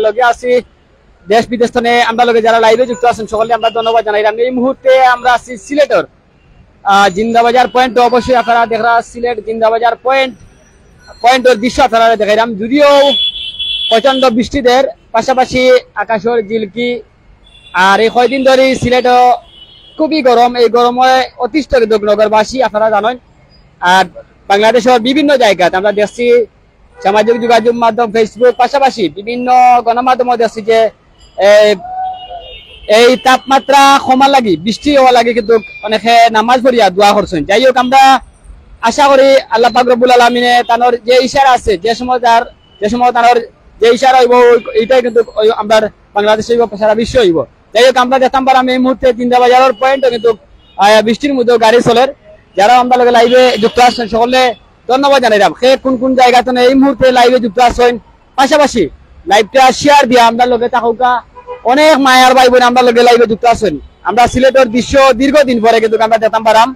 লগে আছি দেশ বিদেশ থেকে আমরা লগে যারা লাইভে যুক্ত আছেন সকলকে আমরা ধন্যবাদ জানাইলাম। এই মুহূর্তে আমরা আছি সিলেটর জিন্দাবাজার পয়েন্ট। অবশ্যই আপনারা দেখরা সিলেট জিন্দাবাজার পয়েন্টের দৃশ্য আপনারা দেখাইলাম। যদিও প্রচন্ড বৃষ্টিদের পাশাপাশি আকাশের ঝিলকি আর এই কয়দিন ধরে সিলেট খুবই গরম। এই গরমে অতিষ্ঠ নগরবাসী আপনারা জানেন। আর বাংলাদেশের বিভিন্ন জায়গাতে আমরা দেখছি সামাজিক যোগাযোগ মাধ্যম ফেসবুক পাশাপাশি বিভিন্ন গণমাধ্যমে দেখছি যে এই তাপমাত্রা কমার লাগি বৃষ্টি হওয়া লাগে কিন্তু অনেকে নামাজ পড়িয়া দোয়া করছেন। যাই হোক আমরা আশা করি আল্লাহ পাক রব্বুল আলামিনে তানোর যে ইশারা আছে যে সময় তানোর যে ইশারা হইব এইটাই কিন্তু আমরা বাংলাদেশ হইব সারা বিশ্ব হইব। যাই হোক আমরা দেখতাম পারাম এই মুহূর্তে জিন্দাবাজারের পয়েন্ট কিন্তু বৃষ্টির মধ্যেও গাড়ি চলের। যারা আমরা লগে লাইভে যুক্ত আছেন সকলে ধন্যবাদ জানাইলাম। সে কোন কোন জায়গাতে এই মুহূর্তে লাইভে যুক্ত আছেন পাশাপাশি লাইভটা শেয়ার দিয়া আমরা লগে থাকুকা অনেক মায়ার ভাই বোন আমরা লগে লাইভে যুক্ত আছেন। আমরা সিলেটের দৃশ্য দীর্ঘদিন পরে কিন্তু আমরা দেখতাম পারাম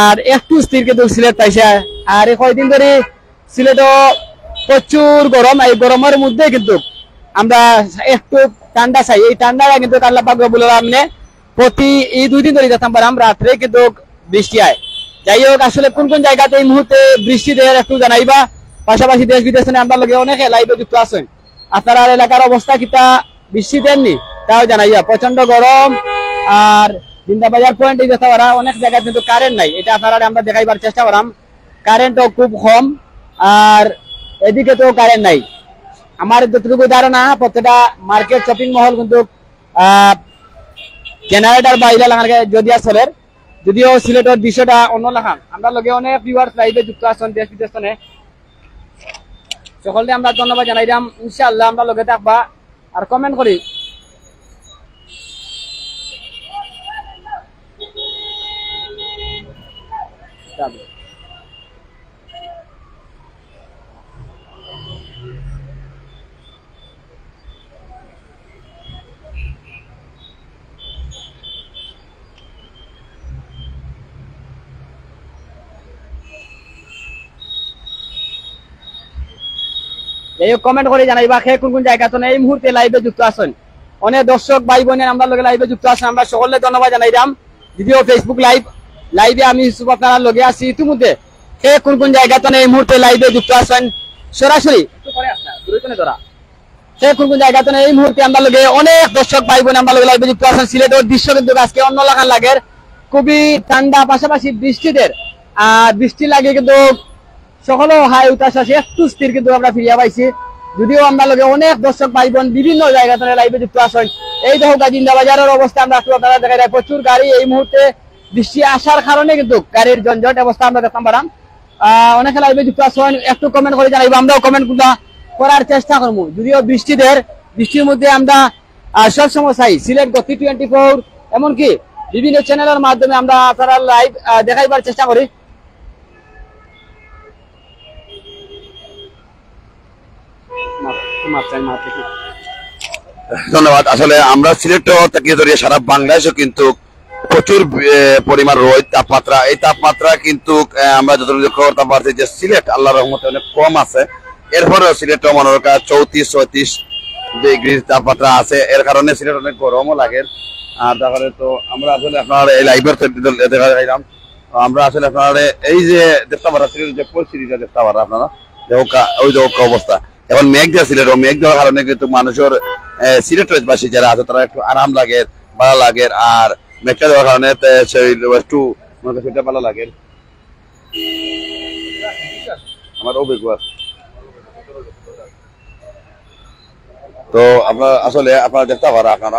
আর একটু স্থির কিন্তু সিলেট পাইছে। আর এই কয়দিন ধরে সিলেটও প্রচুর গরম। এই গরমের মধ্যে কিন্তু আমরা একটু ঠান্ডা চাই। এই ঠান্ডাটা কিন্তু আল্লাহ পাক রব্বুল আলামিনে প্রতি এই 2 দিন ধরে দেখতাম পারাম রাত্রে কিন্তু বৃষ্টি হয়। যাই হোক আসলে কোন কোন জায়গাতে এই মুহূর্তে বৃষ্টি দেওয়ার একটু জানাইবা। পাশাপাশি দেশ বিদেশ থেকে আমরা লগে অনেকে লাইভে যুক্ত আছেন। আপনার এলাকার অবস্থা কিতা বৃষ্টি দেননি তাও জানাইয়া। প্রচন্ড গরম আর জিন্দাবাজার পয়েন্ট এই দেখতে পারা অনেক জায়গায় কিন্তু কারেন্ট নাই। এটা আপনারা আমরা দেখাইবার চেষ্টা করাম। কারেন্টও খুব কম আর এদিকে তো কারেন্ট নাই। আমার যতটুকু ধারণা প্রত্যেকটা মার্কেট শপিং মহল কিন্তু জেনারেটর বা ইলা লাগানো যদি চলের। যদিও সিলেটের দৃশ্যটা অন্য লাগান। আমরা লগে অনেক ভিউয়ার্স লাইভে যুক্ত আছেন দেশ বিদেশ থেকে সকলকে আমরা ধন্যবাদ জানাইলাম। ইনশাআল্লাহ আমরা লগে থাকবা আর কমেন্ট করি। এই কমেন্ট করে জানাইবা সে কোন কোন জায়গাতে এই মুহূর্তে লাইভে যুক্ত আছেন। অনেক দর্শক ভাই বোনের আমরা লগে লাইভে যুক্ত আছেন। আমরা সকলে ধন্যবাদ জানাইলাম। যদিও ফেসবুক লাইভে আমি আপনারা লগে আছি ইতিমধ্যে সে কোন কোন জায়গাতে এই মুহূর্তে লাইভে যুক্ত আছেন সরাসরি সে কোন কোন জায়গাতে এই মুহূর্তে আমরা লগে অনেক দর্শক ভাই বোন আমরা লগে লাইভে যুক্ত আছেন। সিলেটের দৃশ্য কিন্তু আজকে অন্য লাগান লাগের খুবই ঠান্ডা পাশাপাশি বৃষ্টিদের আর বৃষ্টি লাগে কিন্তু সকলে হাই উতাস আছে একটু স্থির কিন্তু আমরা ফিরিয়া পাইছি। যদিও আমরা লগে অনেক দর্শক ভাই বোন বিভিন্ন জায়গা থেকে লাইভে যুক্ত আছেন। এই দেখো জিন্দাবাজারের অবস্থা আমরা আপনারা দেখা যায় প্রচুর গাড়ি এই মুহূর্তে বৃষ্টি আসার কারণে কিন্তু গাড়ির জঞ্জট অবস্থা আমরা দেখতাম পারাম। অনেকে লাইভে যুক্ত আছেন একটু কমেন্ট করে জানাইবো। আমরাও কমেন্ট করার চেষ্টা করবো। যদিও বৃষ্টির মধ্যে আমরা সবসময় চাই সিলেট গতি 24 এমনকি বিভিন্ন চ্যানেলের মাধ্যমে আমরা আপনারা লাইভ দেখাইবার চেষ্টা করি। ধন্যবাদ। আসলে আমরা সিলেট থেকে ধরে সারা বাংলাদেশও কিন্তু প্রচুর পরিমাণ রোদ তাপমাত্রা। এই তাপমাত্রা কিন্তু আমরা যতটুকু লক্ষ্য করতে পারছি যে সিলেট আল্লাহর রহমতে অনেক কম আছে। এরপরেও সিলেট মনে রাখা 34-36 ডিগ্রি তাপমাত্রা আছে। এর কারণে সিলেট অনেক গরমও লাগে। আর তারপরে তো আমরা আসলে আপনার এই লাইভের দেখা যাইলাম আমরা আসলে আপনার এই যে দেখতে পারা সিলেটের যে পরিস্থিতিটা দেখতে পারা আপনারা ওই যে অবস্থা। এখন মেঘ দেওয়া সিলেট মেঘ দেওয়ার কারণে কিন্তু মানুষের সিলেটবাসী যারা আছে তারা একটু আরাম লাগে ভালো লাগে। আর মেঘটা দেওয়ার কারণে একটু সেটা ভালো লাগে আমার অভিজ্ঞতা। তো আপনার আসলে আপনারা দেখতে পারা আপনারা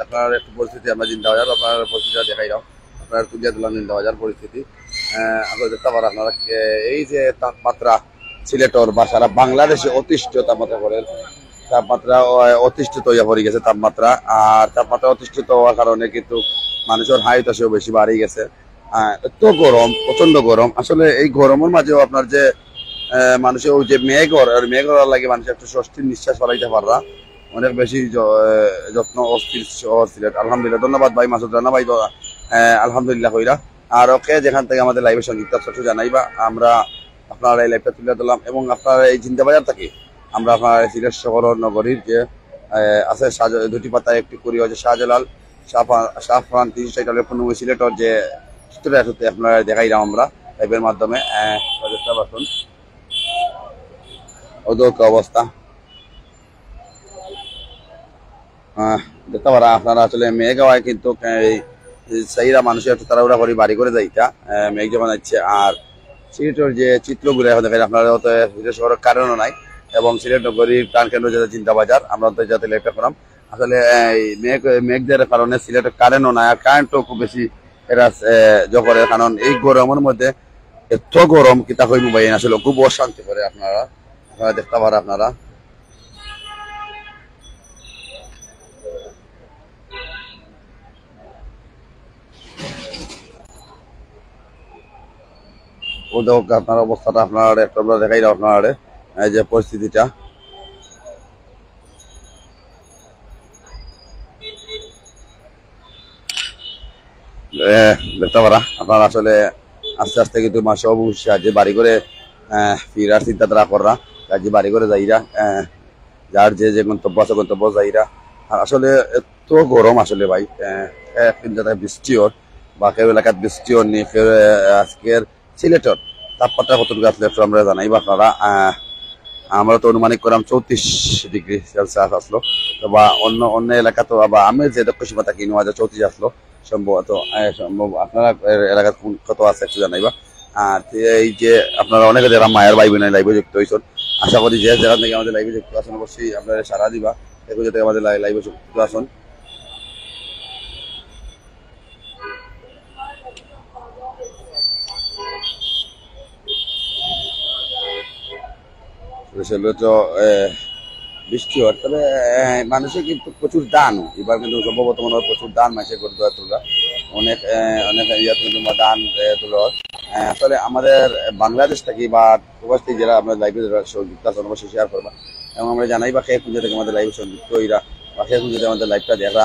আপনার একটু পরিস্থিতি আমরা জিন্দাবাজার আপনার পরিস্থিতিটা দেখাইলাম। আপনার তুলিয়া তুলাম জিন্দাবাজার পরিস্থিতি আপনারা দেখতে পারা আপনারা এই যে তাপমাত্রা সিলেটর বা সারা বাংলাদেশে অতিষ্ঠ তাপমাত্রা করেন। তাপমাত্রা অতিষ্ঠিত হইয়া পড়ে গেছে তাপমাত্রা। আর তাপমাত্রা অতিষ্ঠিত হওয়ার কারণে কিন্তু মানুষের হাইট আসেও বেশি বাড়ি গেছে। এত গরম প্রচন্ড গরম। আসলে এই গরমের মাঝেও আপনার যে মানুষের ওই যে মেঘ লাগে মানুষের একটু স্বস্তির নিঃশ্বাস ফলাইতে পাররা অনেক বেশি যত্ন অস্থির সিলেট। আলহামদুলিল্লাহ ধন্যবাদ ভাই মাসুদ রানা ভাই আলহামদুলিল্লাহ কইরা। আর ওকে যেখান থেকে আমাদের লাইভের সংযুক্ত জানাইবা আমরা আপনারা এই লাইভটা তুলে দিলাম। এবং আপনারা এই জিন্দাবাজার থেকে আমরা আপনার সিলেট শহর নগরীর যে আছে দুটি পাতায় একটি করি হচ্ছে শাহজালাল শাহফরান 360 পূর্ণ সিলেটর যে চিত্রটা আপনারা দেখাইলাম আমরা লাইভের মাধ্যমে দেখতে পাচ্ছেন ওদক অবস্থা দেখতে পারা আপনারা আসলে মেঘ হওয়ায় কিন্তু সেইরা মানুষের একটু তাড়াহুড়া করে বাড়ি করে যাইতা মেঘ যখন যাচ্ছে আর সিলেটের যে চিত্রগুলো এখন দেখেন আপনারা হয়তো সিলেট শহরের কারণও নাই এবং সিলেট নগরীর প্রাণ কেন্দ্র যেটা চিন্তাবাজার আমরা তো যাতে লেখা করাম আসলে মেঘদের কারণে সিলেটের কারেন্টও নাই আর কারেন্টও খুব বেশি এরা জগরে কারণ এই গরমের মধ্যে এত গরম কিতা হই মোবাইল আসলে খুব অশান্তি করে আপনারা দেখতে পারেন আপনারা আপনার অবস্থাটা আপনার একটা দেখাই দাও আপনার এই যে পরিস্থিতিটা দেখতে পারা আপনারা আসলে আস্তে আস্তে কিন্তু মাসে অবশ্যই যে বাড়ি করে ফিরার চিন্তাধারা করা যে বাড়ি করে যাইরা যার যে গন্তব্য আছে গন্তব্য যাইরা আর আসলে এত গরম আসলে ভাই বৃষ্টিও বা কেউ এলাকার বৃষ্টিও নেই কেউ আজকের সিলেটর তাপমাত্রা কতটুকু আসলে একটু আমরা জানাই বা আপনারা আমরা তো অনুমানিক করলাম 34 ডিগ্রি সেলসিয়াস আসলো বা অন্য এলাকা তো বা আমি যে দক্ষিণ সীমা থাকি 34 আসলো সম্ভবত সম্ভব আপনারা এলাকার কত আছে একটু জানাইবা আর এই যে আপনারা অনেকে যারা মায়ের ভাই বোনের লাইভে যুক্ত হয়েছেন আশা করি যে যেখান থেকে আমাদের লাইভে যুক্ত আছেন অবশ্যই আপনারা সারা দিবা দেখো যাতে আমাদের লাইভে যুক্ত আসুন তো বৃষ্টি হয় তবে মানুষের কিন্তু প্রচুর দান এবার কিন্তু সম্ভবত মনে হয় প্রচুর দান মানুষের করে দেওয়া তোলা অনেক অনেক ইয়াতে কিন্তু দান তুলো আসলে আমাদের বাংলাদেশ থেকে বা প্রবাস থেকে যারা আমরা লাইভে যুক্ত আছেন অবশ্যই শেয়ার করবা এবং আমরা জানাই বা খেয়ে খুঁজে থেকে আমাদের লাইভে যুক্ত হইরা বা খেয়ে খুঁজে আমাদের লাইভটা দেখা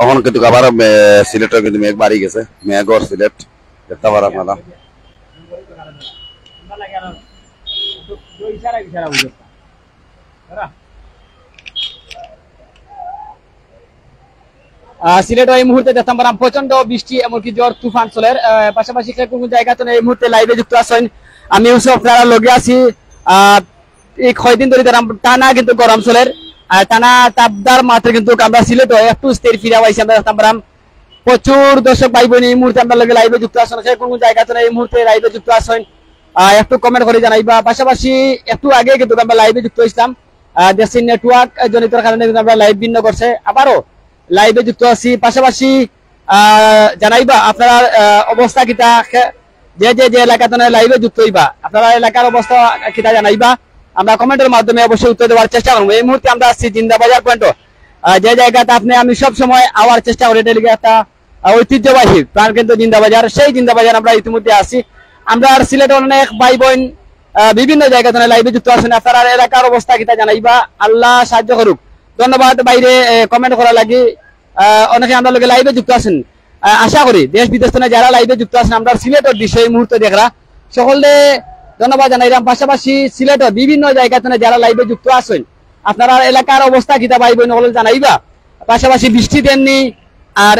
এখন কিন্তু আবার সিলেটের কিন্তু মেঘ বাড়ি গেছে মেঘর সিলেট দেখতে পারেন আপনারা সিলেট এই মুহূর্তে দেখতাম পারাম প্রচন্ড বৃষ্টি এমনকি ঝড় তুফান চলের পাশাপাশি কোন জায়গাতে এই মুহূর্তে লাইভে যুক্ত আছেন আমি ইউসুফ আপনারা লগে আছি এই কয়দিন ধরে টানা কিন্তু গরম চলের টানা তাপদার মাত্রা কিন্তু আমরা সিলেট একটু স্থির ফিরা পাইছি আমরা দেখতাম পারাম প্রচুর দর্শক ভাই বোন এই মুহূর্তে আমরা লগে লাইভে যুক্ত আছেন কোন জায়গাতে এই মুহূর্তে লাইভে যুক্ত আছেন একটু কমেন্ট করে জানাইবা পাশাপাশি একটু আগে কিন্তু আমরা লাইভে যুক্ত হইছিলাম দেশের নেটওয়ার্ক জনিত কারণে কিন্তু আমরা লাইভ ভিন্ন করছে আবারও লাইভে যুক্ত আছি পাশাপাশি জানাইবা আপনার অবস্থা কিতা যে এলাকাতে লাইভে যুক্ত হইবা আপনারা এলাকার অবস্থা কিতা জানাইবা আমরা কমেন্টের মাধ্যমে অবশ্যই উত্তর দেওয়ার চেষ্টা করবো এই মুহূর্তে আমরা আসছি জিন্দাবাজার পয়েন্ট যে জায়গাতে আপনি আমি সব সময় আওয়ার চেষ্টা করি এটা একটা ঐতিহ্যবাহী প্রাণ কেন্দ্র জিন্দাবাজার সেই জিন্দাবাজার আমরা ইতিমধ্যে আসি আমরা সিলেটের অনেক ভাই বোন বিভিন্ন জায়গাতে লাইভে যুক্ত আছেন আপনারা এলাকার অবস্থা কিতা জানাইবা আল্লাহ সাহায্য করুক ধন্যবাদ বাইরে কমেন্ট করা লাগে অনেকে আমরা লোকে লাইভে যুক্ত আছেন আশা করি দেশ বিদেশ থেকে যারা লাইভে যুক্ত আছেন আমরা সিলেটের দৃশ্য এই মুহূর্তে দেখরা সকলে ধন্যবাদ জানাইলাম পাশাপাশি সিলেটের বিভিন্ন জায়গাতে যারা লাইভে যুক্ত আছেন আপনারা এলাকার অবস্থা কিতা ভাই বোন সকলে জানাইবা পাশাপাশি বৃষ্টি দেননি আর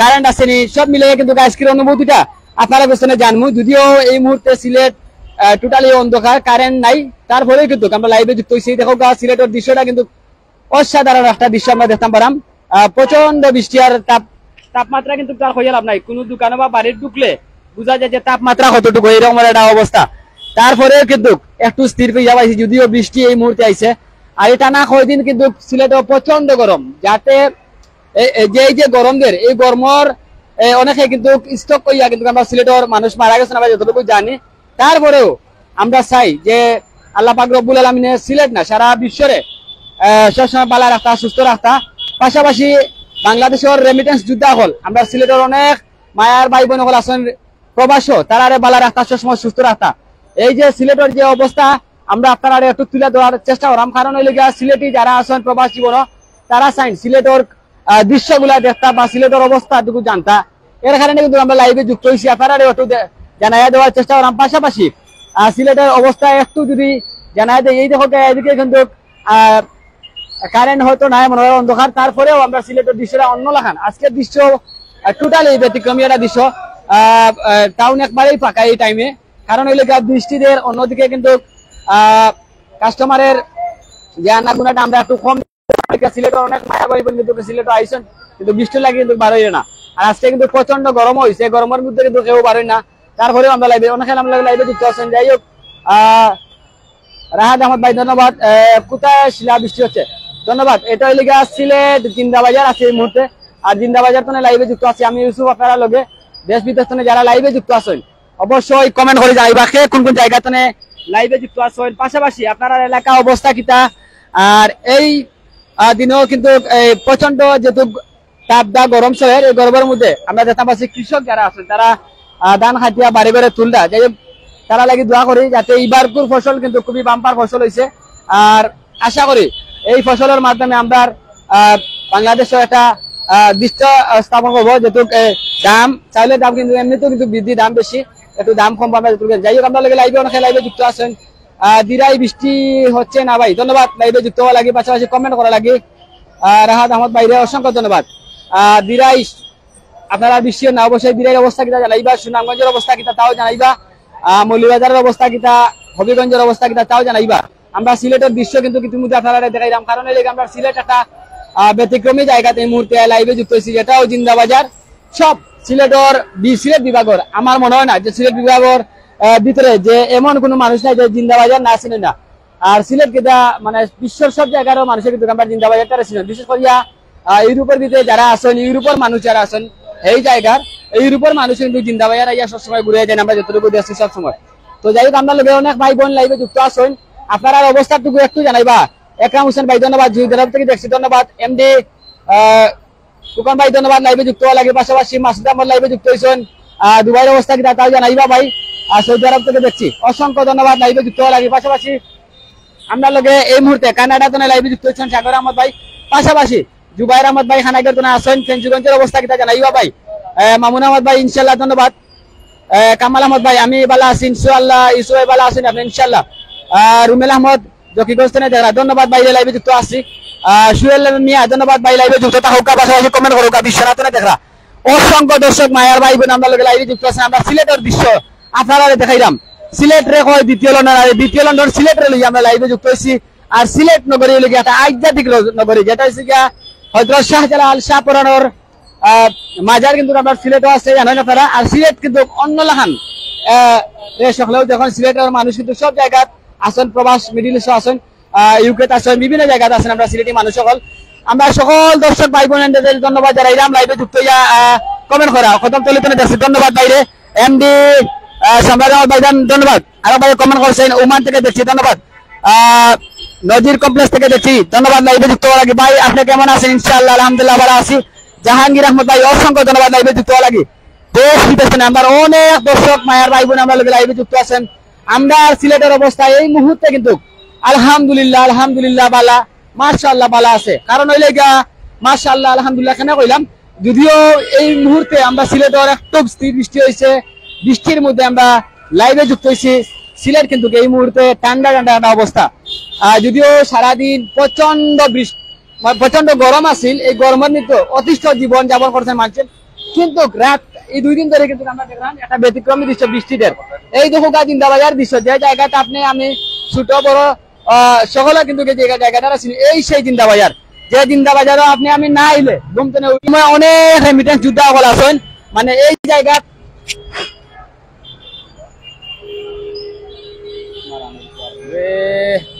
কারেন্ট আসেনি সব মিলে কিন্তু আজকের অনুভূতিটা আপনারা পেছনে জানবো যদিও এই মুহূর্তে সিলেট টোটালি অন্ধকার কারেন্ট নাই তারপরেও কিন্তু আমরা লাইভে যুক্ত হয়েছি দেখো সিলেটের দৃশ্যটা কিন্তু অসাধারণ একটা দৃশ্য আমরা দেখতাম পারাম প্রচন্ড বৃষ্টি আর তাপমাত্রা কিন্তু তার হয়ে লাভ নাই কোনো দোকানে বা বাড়ির ঢুকলে বোঝা যায় যে তাপমাত্রা কতটুকু এরকম একটা অবস্থা তারপরেও কিন্তু একটু স্থির হয়ে যাওয়া যদিও বৃষ্টি এই মুহূর্তে আইছে আর এটা না কয়দিন কিন্তু সিলেটে প্রচন্ড গরম যাতে যে গরমদের এই গরমর অনেকে কিন্তু স্টক কইয়া কিন্তু আমরা সিলেটের মানুষ মারা গেছে আমরা যতটুকু জানি তারপরেও আমরা চাই যে আল্লাহ পাক রব্বুল আলামিনের সিলেট না সারা বিশ্বরে সবসময় ভালো রাখতা সুস্থ রাখতা পাশাপাশি বাংলাদেশের রেমিটেন্স যোদ্ধা হল আমরা সিলেটের অনেক মায়ার ভাই বোন হল আছেন প্রবাসী তারা বালা রাখতা সবসময় সুস্থ রাখতা এই যে সিলেটের যে অবস্থা আমরা আপনারা একটু তুলে ধরার চেষ্টা করলাম কারণ হইলে গিয়া সিলেটি যারা আছেন প্রবাস জীবন তারা চাইন সিলেটের দৃশ্যগুলা দেখতা বা সিলেটের অবস্থাটুকু জানতা এর কারণে কিন্তু আমরা লাইভে যুক্ত হয়েছি আপনারা একটু জানাইয়া দেওয়ার চেষ্টা করলাম পাশাপাশি সিলেটের অবস্থা একটু যদি জানাই দেয় এই দেখো এদিকে কিন্তু কারেন্ট হয়তো নাই মনে হয় অন্ধকার তারপরেও আমরা সিলেটের দৃশ্যটা অন্য লাখান আজকের দৃশ্য টোটালি ব্যতিক্রমী একটা দৃশ্য টাউন একবারেই ফাঁকা এই টাইমে কারণ হইলে বৃষ্টিদের অন্যদিকে কিন্তু কাস্টমারের যে আনাগুনাটা আমরা একটু কম সিলেটের অনেক মায়া বাড়ি কিন্তু সিলেটে আইসেন কিন্তু বৃষ্টি লাগে কিন্তু বার হইলে না আর আজকে কিন্তু প্রচন্ড গরম হয়েছে গরমের মধ্যে কিন্তু কেউ বার হয় না তারপরেও আমরা লাইভে অনেক আমরা লাইভে যুক্ত আছেন যাই হোক রাহাত আহমদ ভাই ধন্যবাদ কোথায় শিলা বৃষ্টি হচ্ছে ধন্যবাদ এটা হইলে সিলেট জিন্দাবাজার আছে এই মুহূর্তে আর জিন্দাবাজার তো লাইভে যুক্ত আছে আমি ইউসুফ আপনারা লগে দেশ বিদেশ যারা লাইভে যুক্ত আছেন অবশ্যই কমেন্ট করে যাইবা কোন কোন জায়গা লাইভে যুক্ত আছেন পাশাপাশি আপনার এলাকা অবস্থা কিতা আর এই দিনেও কিন্তু প্রচন্ড যেহেতু তাপদা গরম শহর এই গরমের মধ্যে আমরা দেখতে পাচ্ছি কৃষক যারা আছেন তারা ধান খাটিয়া বাড়ি বাড়ি তুলটা যাই হোক তারা লাগি দোয়া করি যাতে এইবারকুর ফসল কিন্তু খুবই বাম্পার ফসল হয়েছে আর আশা করি এই ফসলের মাধ্যমে আমরা বাংলাদেশের একটা দৃশ্য স্থাপন করবো যেহেতু দাম চাউলের দাম কিন্তু এমনিতেও কিন্তু বৃদ্ধি দাম বেশি একটু দাম কম পাবে যাই হোক আমরা লাইভে অনেক লাইভে যুক্ত আছেন দিরাই বৃষ্টি হচ্ছে না ভাই ধন্যবাদ লাইভে যুক্ত হওয়া লাগে পাশাপাশি কমেন্ট করা লাগে রাহাত আহমদ ভাইরে অসংখ্য ধন্যবাদ দিরাই আপনারা বৃষ্টি না অবশ্যই দিরাইয়ের অবস্থা কিতা জানাইবা সুনামগঞ্জের অবস্থা কিতা তাও জানাইবা মৌলভীবাজারের অবস্থা কিতা হবিগঞ্জের অবস্থা কিতা তাও জানাইবা আমরা সিলেটের দৃশ্য কিন্তু ইতিমধ্যে আপনারা দেখাইলাম কারণ এই আমরা সিলেট একটা ব্যতিক্রমী জায়গাতে এই মুহূর্তে লাইভে যুক্ত হয়েছি যেটাও জিন্দাবাজার সব সিলেটের সিলেট বিভাগের আমার মনে হয় না যে সিলেট বিভাগের ভিতরে যে এমন কোনো মানুষ নাই যে জিন্দাবাজার না চিনে না আর সিলেট কিতা মানে বিশ্বের সব জায়গারও মানুষের কিন্তু আমরা জিন্দাবাজারটা চিনেন বিশেষ করিয়া ইউরোপের ভিতরে যারা আছেন ইউরোপের মানুষ যারা আছেন এই জায়গার ইউরোপের মানুষ কিন্তু জিন্দাবাজার আইয়া সবসময় ঘুরে যায় আমরা যতটুকু দেখছি সবসময় তো যাই হোক আমরা লোকের অনেক ভাই বোন লাইভে যুক্ত আছেন আপনার অবস্থাটুকু একটু জানাইবা একরাম হোসেন ভাই ধন্যবাদ জুইদারাব থেকে দেখছি ধন্যবাদ এমডি ফুকন ভাই ধন্যবাদ লাইভে যুক্ত হওয়া লাগে পাশাপাশি মাসুদ আহমদ লাইভে যুক্ত হয়েছেন দুবাইয়ের অবস্থা কি তাও জানাইবা ভাই সৌদি আরব থেকে দেখছি অসংখ্য ধন্যবাদ লাইভে যুক্ত হওয়া লাগে পাশাপাশি আমরা লোকে এই মুহূর্তে কানাডা তো লাইভে যুক্ত হচ্ছেন সাগর আহমদ ভাই পাশাপাশি জুবাইর আহমদ ভাই খানাগের তো আসেন ফেঞ্চুগঞ্জের অবস্থা কিতা জানাইবা ভাই মামুন আহমদ ভাই ইনশাল্লাহ ধন্যবাদ কামাল আহমদ ভাই আমি বালা আছি ইনশাল্লাহ ইসু বালা আছেন আপনি ইনশাল্লাহ রুমেল আহমদ জকিগঞ্জ থেকে দেখা ধন্যবাদ ভাই লাইভে যুক্ত আসছি সুয়েল মিয়া ধন্যবাদ ভাই লাইভে যুক্ত থাকুক পাশাপাশি কমেন্ট করুক বিশ্বনাথ দেখা অসংখ্য দর্শক মায়ার ভাই বোন আমরা লাইভে যুক্ত আছেন আমরা সিলেটের দৃশ্য আপনারা দেখাইলাম সিলেট রে হয় দ্বিতীয় লন্ডন সিলেট রে আমরা লাইভে যুক্ত হয়েছি আর সিলেট নগরী হলে একটা আধ্যাত্মিক নগরী যেটা হচ্ছে গিয়া হযরত শাহজালাল শাহপুরানোর মাজার কিন্তু আপনার সিলেটও আছে জানেন আপনারা আর সিলেট কিন্তু অন্য লাহান সকলেও যখন সিলেটের মানুষ কিন্তু সব জায়গায় আসেন প্রবাস মিডিল ইস্টে আসেন ইউকেতে আসেন বিভিন্ন জায়গাতে আছেন আমরা সিলেটি মানুষ সকল আমরা সকল দর্শক ভাই বোনদের ধন্যবাদ জানাইলাম লাইভে যুক্ত হইয়া কমেন্ট করা খতম তলিতনে দেখছি ধন্যবাদ বাইরে এমডি সম্রাট ভাইজান ধন্যবাদ আরো ভাই কমেন্ট করছেন ওমান থেকে দেখছি ধন্যবাদ নজির কমপ্লেক্স থেকে দেখছি ধন্যবাদ লাইভে যুক্ত হওয়া লাগে ভাই আপনি কেমন আছেন ইনশাআল্লাহ আলহামদুলিল্লাহ ভালো আছি জাহাঙ্গীর আহমদ ভাই অসংখ্য ধন্যবাদ লাইভে যুক্ত হওয়া লাগে দেশ বিদেশে আমার অনেক দর্শক মায়ার ভাই বোন আমরা লাইভে যুক্ত আছেন আমরা সিলেটের অবস্থা এই মুহূর্তে কিন্তু আলহামদুলিল্লাহ বালা মাশাআল্লাহ বালা আছে কারণ হইলে গা মাশাআল্লাহ আলহামদুলিল্লাহ কেন কইলাম যদিও এই মুহূর্তে আমরা সিলেটের একটু স্থির বৃষ্টি হয়েছে বৃষ্টির মধ্যে আমরা লাইভে যুক্ত হয়েছি সিলেট কিন্তু এই মুহূর্তে ঠান্ডা অবস্থা যদিও সারাদিন প্রচন্ড গরম আছিল এই গরমের নিতে অতিষ্ঠ জীবন যাপন করছেন মানুষের কিন্তু রাত এই 2 দিন ধরে কিন্তু আমরা দেখলাম একটা ব্যতিক্রমী দৃশ্য বৃষ্টিদের এই দেখো জিন্দাবাজার দৃশ্য যে জায়গাটা আপনি আমি ছোট বড় সকলে কিন্তু জায়গাটা ছিল এই সেই জিন্দাবাজার যে জিন্দাবাজারও আপনি আমি না আইলে ঘুমতে অনেক রেমিটেন্স যোদ্ধা সকল আছেন মানে এই জায়গা রে